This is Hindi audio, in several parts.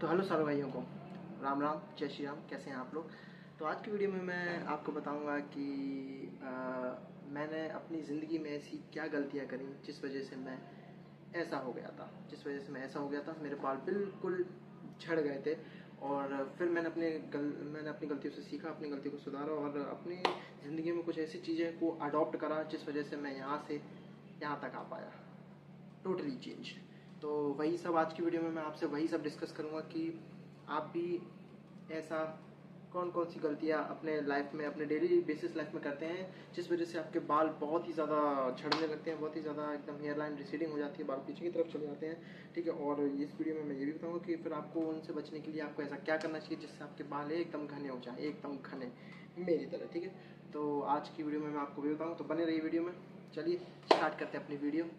तो हेलो सारे भाइयों को राम राम, जय श्री राम। कैसे हैं आप लोग? तो आज की वीडियो में मैं आपको बताऊंगा कि मैंने अपनी ज़िंदगी में ऐसी क्या गलतियां करी जिस वजह से मैं ऐसा हो गया था। मेरे बाल बिल्कुल झड़ गए थे। और फिर मैंने अपनी गलतियों से सीखा, अपनी गलती को सुधारा और अपनी ज़िंदगी में कुछ ऐसी चीज़ें को अडॉप्ट करा जिस वजह से मैं यहाँ से यहाँ तक आ पाया, टोटली चेंज। तो वही सब आज की वीडियो में मैं आपसे वही सब डिस्कस करूँगा कि आप भी ऐसा कौन कौन सी गलतियाँ अपने लाइफ में, अपने डेली बेसिस लाइफ में करते हैं जिस वजह से आपके बाल बहुत ही ज़्यादा झड़ने लगते हैं, बहुत ही ज़्यादा एकदम हेयर लाइन रिसीडिंग हो जाती है, बाल पीछे की तरफ चले जाते हैं। ठीक है, और इस वीडियो में मैं ये भी बताऊँगा कि फिर आपको उनसे बचने के लिए आपको ऐसा क्या करना चाहिए जिससे आपके बाल एकदम घने हो जाए, एकदम घने मेरी तरह। ठीक है, तो आज की वीडियो में मैं आपको भी बताऊँगा, तो बने रहिए वीडियो में। चलिए स्टार्ट करते हैं अपनी वीडियो।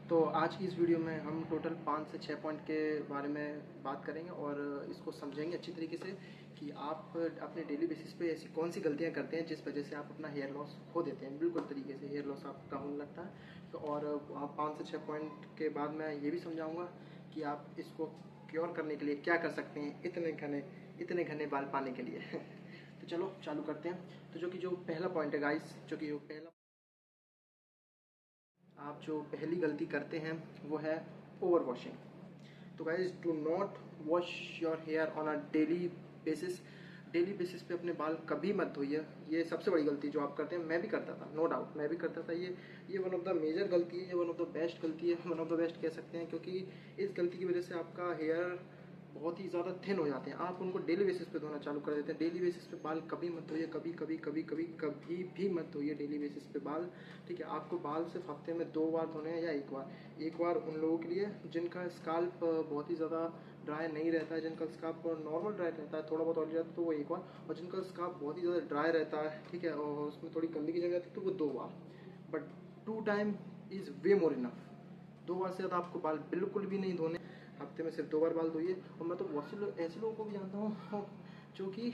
तो आज की इस वीडियो में हम टोटल 5 से 6 पॉइंट के बारे में बात करेंगे और इसको समझेंगे अच्छी तरीके से कि आप अपने डेली बेसिस पे ऐसी कौन सी गलतियां करते हैं जिस वजह से आप अपना हेयर लॉस खो देते हैं। बिल्कुल तरीके से हेयर लॉस आपका होने लगता है। तो और 5 से 6 पॉइंट के बाद मैं ये भी समझाऊंगा कि आप इसको क्योर करने के लिए क्या कर सकते हैं इतने घने बाल पाने के लिए। तो चलो चालू करते हैं। तो जो पहला पॉइंट है गाइस, आप जो पहली गलती करते हैं वो है ओवर वॉशिंग। तो guys, do not wash your hair on a daily basis पे अपने बाल कभी मत धोइए। ये सबसे बड़ी गलती जो आप करते हैं। मैं भी करता था, नो डाउट, मैं भी करता था। ये वन ऑफ द मेजर गलती है, ये वन ऑफ द बेस्ट गलती है, वन ऑफ द बेस्ट कह सकते हैं, क्योंकि इस गलती की वजह से आपका हेयर बहुत ही ज़्यादा थिन हो जाते हैं। आप उनको डेली बेसिस पे धोना चालू कर देते हैं। डेली बेसिस पे बाल कभी मत धोइए, कभी भी मत धोइए डेली बेसिस पे बाल। ठीक है, आपको बाल सिर्फ हफ्ते में 2 बार धोने हैं या एक बार उन लोगों के लिए जिनका स्काल्प बहुत ही ज़्यादा ड्राई नहीं रहता है, जिनका स्काल्प नॉर्मल ड्राई रहता है, थोड़ा बहुत ऑयली रहता है तो वो एक बार, और जिनका स्काल्प बहुत ही ज़्यादा ड्राई रहता है, ठीक है, और उसमें थोड़ी गंदगी जम जाती है तो वो 2 बार। But 2 time is way more enough. 2 बार से ज़्यादा आपको बाल बिल्कुल भी नहीं धोने। हफ्ते में सिर्फ 2 बार बाल धोइए। और मैं तो बहुत से लोग, ऐसे लोगों को भी जानता हूँ जो कि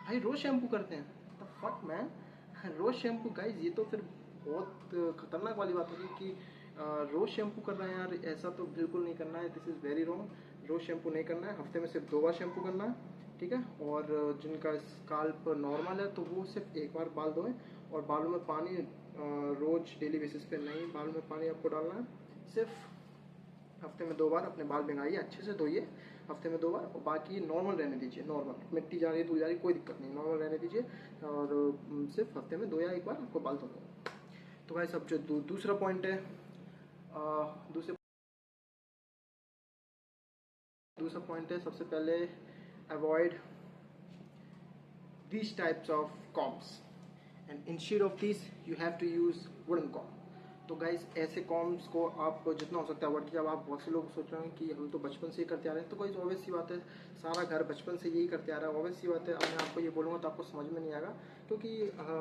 भाई रोज़ शैम्पू करते हैं। द फक मैन, रोज़ शैम्पू गाइज, ये तो फिर बहुत खतरनाक वाली बात होगी कि रोज़ शैम्पू कर रहे हैं यार। ऐसा तो बिल्कुल नहीं करना है, दिस इज़ वेरी रॉन्ग। रोज़ शैम्पू नहीं करना है, हफ्ते में सिर्फ 2 बार शैम्पू करना है। ठीक है, और जिनका स्काल्प नॉर्मल है तो वो सिर्फ 1 बार बाल धोएं। और बालों में पानी रोज़ डेली बेसिस पे नहीं, बालों में पानी आपको डालना है। सिर्फ हफ्ते में 2 बार अपने बाल भिंगाइए, अच्छे से धोइए हफ्ते में 2 बार, और बाकी नॉर्मल रहने दीजिए। नॉर्मल, मिट्टी जा रही है, धूल जा रही है, कोई दिक्कत नहीं, नॉर्मल रहने दीजिए। और सिर्फ हफ्ते में 2 या 1 बार आपको बाल धोना। तो भाई सब जो दूसरा पॉइंट है, दूसरा पॉइंट है, सबसे पहले avoid these types of combs and instead of these you have to use wooden comb। तो गाइस, ऐसे कॉम्स को आप जितना हो सकता है अवॉइड कीजिए। अब आप बहुत से लोग सोच रहे हैं कि हम तो बचपन से ही करते आ रहे हैं। तो गाइस, ऑब्वियस सी बात है, सारा घर बचपन से यही करते आ रहा है। ऑब्वियस सी बात है, अब मैं आपको ये बोलूँगा तो आपको समझ में नहीं आएगा, क्योंकि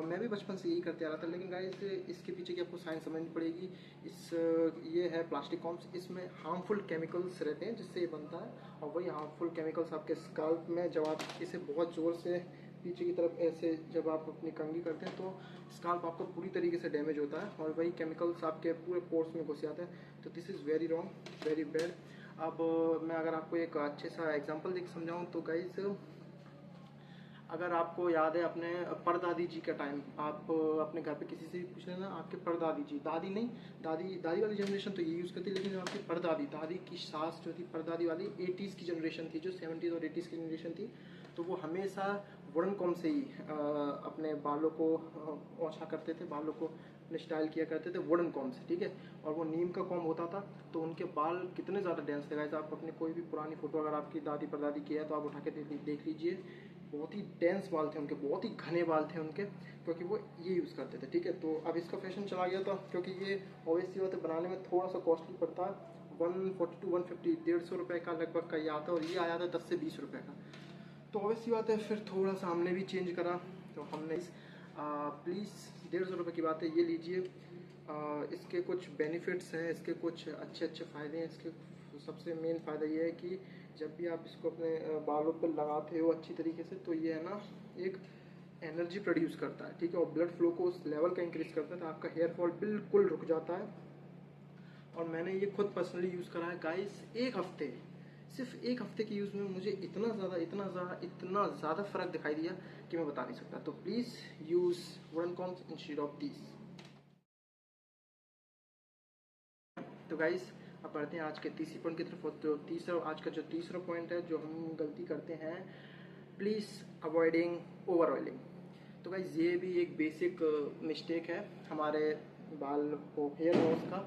मैं भी बचपन से यही करते आ रहा था। लेकिन गाइस, इसके पीछे की आपको साइंस समझनी पड़ेगी। ये है प्लास्टिक कॉम्स, इसमें हार्मफुल केमिकल्स रहते हैं जिससे ये बनता है। और वही हार्मफुल केमिकल्स आपके स्काल्प में, जब आप इसे बहुत ज़ोर से पीछे की तरफ ऐसे जब आप अपनी कंघी करते हैं तो स्काल्प आपका पूरी तरीके से डैमेज होता है, और वही केमिकल्स आपके पूरे पोर्स में घुस जाते हैं। तो this is very wrong, very bad. अब मैं अगर आपको एक अच्छे सा एग्जांपल देकर समझाऊं तो गाइस, अगर आपको याद है अपने परदादी जी का टाइम, आप अपने घर पे किसी से भी पूछ लेना, आपके परदादी जी, दादी नहीं, दादी वाली जनरेशन तो ये यूज़ करती है, लेकिन जो आपकी परदादी, दादी की सास जो थी, परदादी वाली 80s की जनरेशन थी, जो 70s और 80s की जनरेशन थी, तो वो हमेशा वुडन कॉम्ब से ही अपने बालों को औछा करते थे, बालों को अपने स्टाइल किया करते थे वुडन कॉम्ब से। ठीक है, और वो नीम का कॉम्ब होता था, तो उनके बाल कितने ज़्यादा डेंस थे गाइस। आप अपने कोई भी पुरानी फोटो अगर आपकी दादी परदादी की है तो आप उठा के देख लीजिए, बहुत ही डेंस बाल थे उनके, बहुत ही घने बाल थे उनके, क्योंकि वो ये यूज़ करते थे। ठीक है, तो अब इसका फैशन चला गया था, क्योंकि ये ऑब्वियसली बात है बनाने में थोड़ा सा कॉस्टली पड़ता है। 140 to 150, 150 रुपये का लगभग का ये आता है, और ये आया था 10 से 20 रुपये का। तो ऑब्वियसली बात है, फिर थोड़ा सा हमने भी चेंज करा। तो हमने प्लीज़ 150 रुपये की बात है, ये लीजिए। इसके कुछ बेनिफिट्स हैं, इसके कुछ अच्छे फ़ायदे हैं। इसके सबसे मेन फ़ायदा ये है कि जब भी आप इसको अपने बालों पर लगाते हो अच्छी तरीके से, तो ये है ना, एक एनर्जी प्रोड्यूस करता है। ठीक है, और ब्लड फ्लो को उस लेवल का इंक्रीज़ करता है, तो आपका हेयर फॉल बिल्कुल रुक जाता है। और मैंने ये खुद पर्सनली यूज़ करा है गाइस। एक हफ्ते, सिर्फ एक हफ्ते के यूज़ में मुझे इतना ज़्यादा फ़र्क दिखाई दिया कि मैं बता नहीं सकता। तो please use wooden combs instead of these. तो गाइस अब बढ़ते हैं आज के तीसरे पॉइंट की तरफ। तो आज का जो तीसरा पॉइंट है जो हम गलती करते हैं, प्लीज़ अवॉइडिंग ओवर ऑयलिंग। तो गाइस ये भी एक बेसिक मिस्टेक है हमारे बाल को, हेयर वॉश का,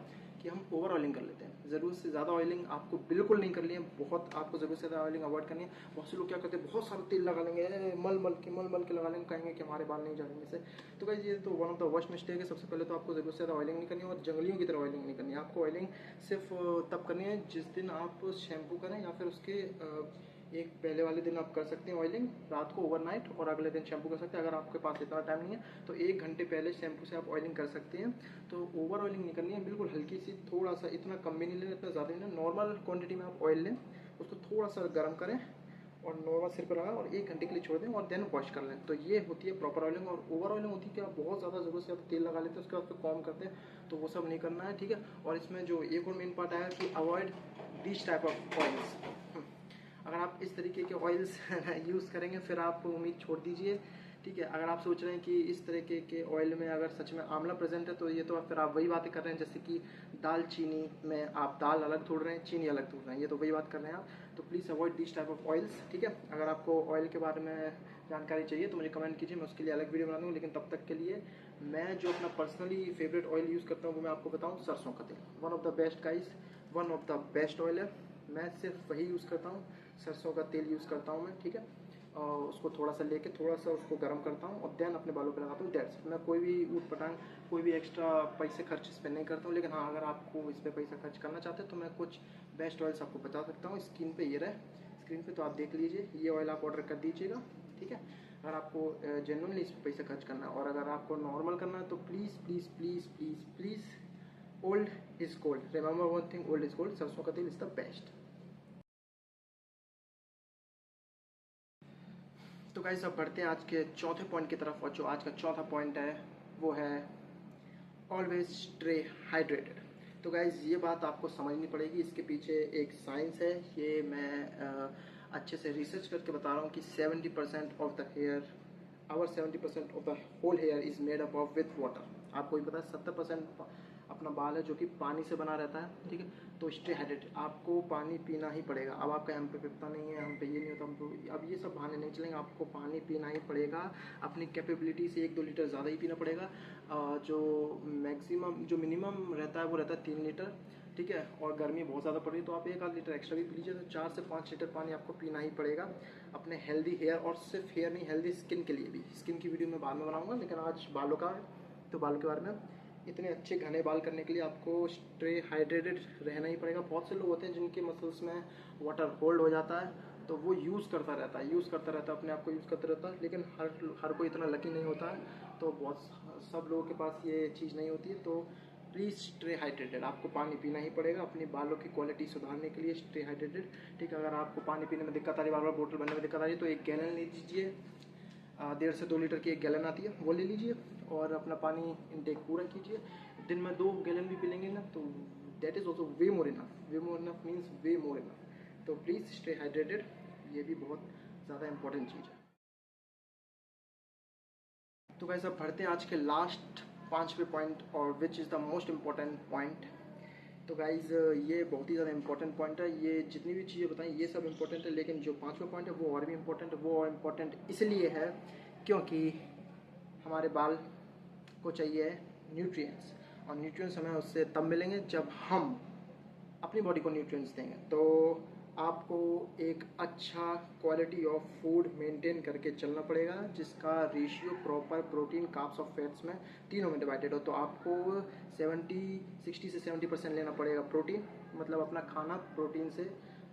कि हम ओवर ऑयलिंग कर लेते हैं। ज़रूरत से ज़्यादा ऑयलिंग आपको बिल्कुल नहीं करनी है। बहुत आपको ज़रूरत से ज़्यादा ऑयलिंग अवॉइड करनी है। बहुत से लोग क्या करते हैं, बहुत सारा तेल लगा लेंगे, मल मल के लगा लेंगे, कहेंगे कि हमारे बाल नहीं झड़ेंगे से। तो गाइस ये तो one of the worst mistake है। सबसे पहले तो आपको ज़रूरत से ज़्यादा ऑयलिंग नहीं करनी है और जंगलियों की तरह ऑयलिंग नहीं करनी है। आपको ऑयलिंग सिर्फ तब करनी है जिस दिन आप शैम्पू करें, या फिर उसके एक पहले वाले दिन आप कर सकते हैं ऑयलिंग रात को ओवरनाइट, और अगले दिन शैम्पू कर सकते हैं। अगर आपके पास इतना टाइम नहीं है तो 1 घंटे पहले शैम्पू से आप ऑयलिंग कर सकते हैं। तो ओवर ऑयलिंग नहीं करनी है, बिल्कुल हल्की सी, थोड़ा सा, इतना कम भी नहीं लेना, इतना ज़्यादा नहीं लेना। नॉर्मल क्वांटिटी में आप ऑयल लें, उसको थोड़ा सा गर्म करें और नॉर्मल सिर पर लगाएं और 1 घंटे के लिए छोड़ दें और देन वॉश कर लें। तो ये होती है प्रॉपर ऑयलिंग। और ओवर ऑयलिंग होती है कि आप बहुत ज़्यादा ज़रूरत से आप तेल लगा लेते हैं, उसके बाद कॉम करते हैं, तो वो सब नहीं करना है, ठीक है। और इसमें जो एक और मेन पार्ट आया कि avoid this type of oils. अगर आप इस तरीके के ऑयल्स यूज़ करेंगे फिर आप उम्मीद छोड़ दीजिए, ठीक है। अगर आप सोच रहे हैं कि इस तरीके के ऑयल में अगर सच में आंवला प्रेजेंट है तो ये तो फिर आप वही बातें कर रहे हैं जैसे कि दाल चीनी में आप दाल अलग तोड़ रहे हैं, चीनी अलग तोड़ रहे हैं, ये तो वही बात कर रहे हैं आप। तो please avoid this type of oils, ठीक है। अगर आपको ऑयल के बारे में जानकारी चाहिए तो मुझे कमेंट कीजिए, मैं उसके लिए अलग वीडियो बना दूँगा। लेकिन तब तक के लिए मैं जो अपना पर्सनली फेवरेट ऑयल यूज़ करता हूँ वो मैं आपको बताऊँ, सरसों का तेल। One of the best guys, one of the best oil है। मैं सिर्फ वही यूज़ करता हूँ, सरसों का तेल यूज़ करता हूँ मैं, ठीक है। और उसको थोड़ा सा लेके थोड़ा सा उसको गर्म करता हूँ और देन अपने बालों पे लगाता हूँ। That's it. मैं कोई भी ऊट पटांग, कोई भी एक्स्ट्रा पैसे खर्च इस पर नहीं करता हूँ। लेकिन हाँ, अगर आपको इस पर पैसा खर्च करना चाहते हैं तो मैं कुछ बेस्ट ऑयल्स आपको बता सकता हूँ। स्क्रीन पे ये रहे, स्क्रीन पे तो आप देख लीजिए, ये ऑयल आप ऑर्डर कर दीजिएगा, ठीक है। अगर आपको जेन्युइनली इस पर पैसा खर्च करना है, और अगर आपको नॉर्मल करना है तो please please please please please, old is gold. Remember one thing, old is gold. सरसों का तेल इज़ द बेस्ट। तो गाइस अब बढ़ते हैं आज के चौथे पॉइंट की तरफ। और जो आज का चौथा पॉइंट है वो है ऑलवेज स्टे हाइड्रेटेड। तो गाइस ये बात आपको समझनी पड़ेगी, इसके पीछे एक साइंस है। ये मैं अच्छे से रिसर्च करके बता रहा हूँ कि 70% of the hair, our 70% of the whole hair is made up of with water. आपको ही पता है 70% अपना बाल है जो कि पानी से बना रहता है, ठीक है। तो स्टे हाइड्रेटेड, आपको पानी पीना ही पड़ेगा। अब आपका हम पे पिता नहीं है, हम पे ये नहीं होता, हम पे, अब ये सब बहाने नहीं चलेंगे। आपको पानी पीना ही पड़ेगा, अपनी कैपेबिलिटी से 1-2 लीटर ज़्यादा ही पीना पड़ेगा। जो मैक्सिमम, जो मिनिमम रहता है वो रहता है 3 लीटर, ठीक है। और गर्मी बहुत ज़्यादा पड़ रही है तो आप 1-8 लीटर एक्स्ट्रा भी पी लीजिए। तो 4 से 5 लीटर पानी आपको पीना ही पड़ेगा अपने हेल्दी हेयर, और सिर्फ हेयर नहीं, हेल्दी स्किन के लिए भी। स्किन की वीडियो मैं बाद में बनाऊंगा, लेकिन आज बालों का, तो बालों के बारे में, इतने अच्छे घने बाल करने के लिए आपको स्टे हाइड्रेटेड रहना ही पड़ेगा। बहुत से लोग होते हैं जिनके मसल्स में वाटर होल्ड हो जाता है, तो वो यूज़ करता रहता है, अपने आप को यूज़ करता रहता है। लेकिन हर कोई इतना लकी नहीं होता है, तो बहुत सब लोगों के पास ये चीज़ नहीं होती है। तो प्लीज़ स्टे हाइड्रेटेड, आपको पानी पीना ही पड़ेगा अपने बालों की क्वालिटी सुधारने के लिए। स्टे हाइड्रेटेड, ठीक है। अगर आपको पानी पीने में दिक्कत आ रही है, बार बार बोतल भरने में दिक्कत आ रही है, तो 1 गैलन ले लीजिए। 1.5 से 2 लीटर की 1 गैलन आती है, वो ले लीजिए और अपना पानी इनटेक पूरा कीजिए। दिन में 2 गैलन भी पी लेंगे ना तो that is also way more enough. Way more enough means way more enough. तो प्लीज़ स्टे हाइड्रेटेड, ये भी बहुत ज़्यादा इंपॉर्टेंट चीज़ है। तो वैसे अब बढ़ते हैं आज के लास्ट 5वें पॉइंट, और which is the most important point. तो गाइज़ ये बहुत ही ज़्यादा इंपॉर्टेंट पॉइंट है। ये जितनी भी चीज़ें बताई ये सब इंपॉर्टेंट है, लेकिन जो 5वां पॉइंट है वो और भी इंपॉर्टेंट है। वो और इम्पॉर्टेंट इसलिए है क्योंकि हमारे बाल को चाहिए न्यूट्रिएंट्स, और न्यूट्रिएंट्स हमें उससे तब मिलेंगे जब हम अपनी बॉडी को न्यूट्रिएंट्स देंगे। तो आपको एक अच्छा क्वालिटी ऑफ फूड मेंटेन करके चलना पड़ेगा, जिसका रेशियो प्रॉपर प्रोटीन, कार्ब्स और फैट्स में तीनों में डिवाइडेड हो। तो आपको 60 से 70% लेना पड़ेगा प्रोटीन, मतलब अपना खाना प्रोटीन से,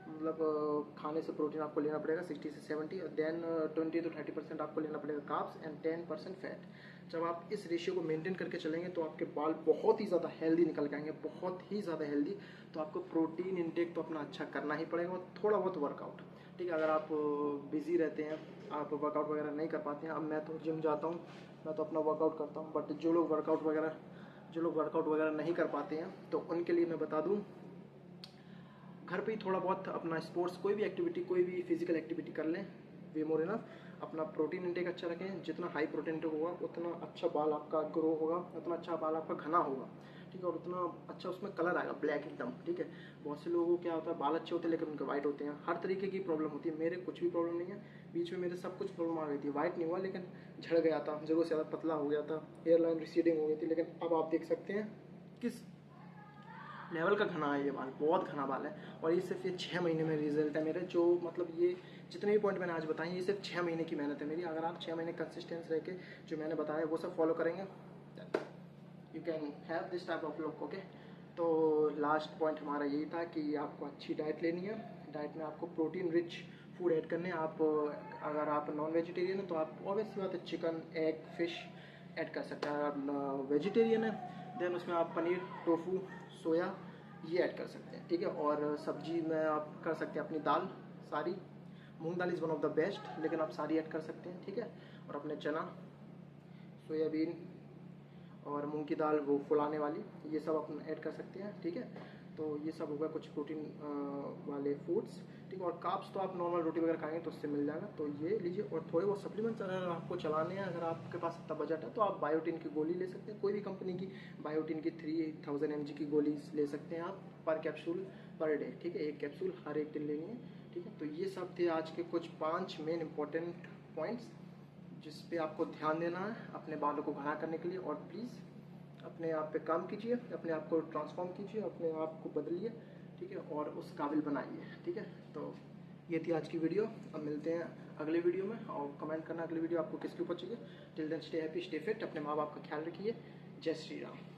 मतलब खाने से प्रोटीन आपको लेना पड़ेगा 60 से 70, और देन 20 to 30% आपको लेना पड़ेगा कार्ब्स एंड 10% फैट। जब आप इस रेशियो को मेंटेन करके चलेंगे तो आपके बाल बहुत ही ज़्यादा हेल्दी निकल के आएंगे, बहुत ही ज़्यादा हेल्दी। तो आपको प्रोटीन इंटेक तो अपना अच्छा करना ही पड़ेगा, और थोड़ा बहुत वर्कआउट, ठीक है। अगर आप बिज़ी रहते हैं, आप वर्कआउट वगैरह नहीं कर पाते हैं, अब मैं तो जिम जाता हूँ, मैं तो अपना वर्कआउट करता हूँ, बट जो लोग वर्कआउट वगैरह जो लोग वर्कआउट वगैरह नहीं कर पाते हैं तो उनके लिए मैं बता दूं, घर पे ही थोड़ा बहुत अपना स्पोर्ट्स, कोई भी एक्टिविटी, कोई भी फिजिकल एक्टिविटी कर लें, वे मोर इनफ। अपना प्रोटीन इंटेक अच्छा रखें, जितना हाई प्रोटीन इंटेक होगा उतना अच्छा बाल आपका ग्रो होगा, उतना अच्छा बाल आपका घना होगा, ठीक है, और उतना अच्छा उसमें कलर आएगा ब्लैक एकदम, ठीक है। बहुत से लोगों को क्या होता है, बाल अच्छे होते हैं लेकिन उनके वाइट होते हैं, हर तरीके की प्रॉब्लम होती है। मेरे कुछ भी प्रॉब्लम नहीं है, बीच में मेरे सब कुछ प्रॉब्लम आ गई थी, वाइट नहीं हुआ लेकिन झड़ गया था, जगह से ज़्यादा पतला हो गया था, हेयर लाइन रिसीडिंग हो गई थी, लेकिन अब आप देख सकते हैं किस लेवल का घना है ये बाल, बहुत घना बाल है। और ये सिर्फ ये 6 महीने में रिजल्ट है मेरे, जो मतलब ये जितने भी पॉइंट मैंने आज बताए ये सिर्फ 6 महीने की मेहनत है मेरी। अगर आप 6 महीने कंसिस्टेंस रह के जो मैंने बताया वो सब फॉलो करेंगे, you can have this type of look, okay. तो लास्ट पॉइंट हमारा यही था कि आपको अच्छी डाइट लेनी है, डाइट में आपको प्रोटीन रिच फूड ऐड करने हैं। आप अगर आप नॉन वेजिटेरियन है तो आप ऑब्वियसली बात है चिकन, एग, फिश ऐड कर सकते हैं। अगर वेजिटेरियन है देन उसमें आप पनीर, टोफू, सोया ये ऐड कर सकते हैं, ठीक है। और सब्जी में आप कर सकते हैं अपनी दाल सारी, moong dal is one of the best, लेकिन आप सारी ऐड कर सकते हैं, ठीक है। और अपने चना, सोयाबीन और मूंग की दाल वो फुलाने वाली, ये सब अपन ऐड कर सकते हैं, ठीक है। तो ये सब होगा कुछ प्रोटीन वाले फूड्स, ठीक है। और कार्ब्स तो आप नॉर्मल रोटी वगैरह खाएंगे तो उससे मिल जाएगा, तो ये लीजिए। और थोड़े बहुत सप्लीमेंट्स अगर आपको चलाने हैं, अगर आपके पास इतना बजट है तो आप बायोटिन की गोली ले सकते हैं, कोई भी कंपनी की बायोटिन की 3000 mg की गोली ले सकते हैं आप पर कैप्सूल पर डे, ठीक है। एक कैप्सूल हर एक दिन लेनी है, ठीक है। तो ये सब थे आज के कुछ 5 मेन इंपॉर्टेंट पॉइंट्स जिस पे आपको ध्यान देना है अपने बालों को घना करने के लिए। और प्लीज़ अपने आप पे काम कीजिए, अपने आप को ट्रांसफॉर्म कीजिए, अपने आप को बदलिए, ठीक है, और उस काबिल बनाइए, ठीक है। तो ये थी आज की वीडियो, अब मिलते हैं अगले वीडियो में, और कमेंट करना अगली वीडियो आपको किसके ऊपर चाहिए। Till then stay happy, stay fit, अपने माँ बाप का ख्याल रखिए। जय श्री राम।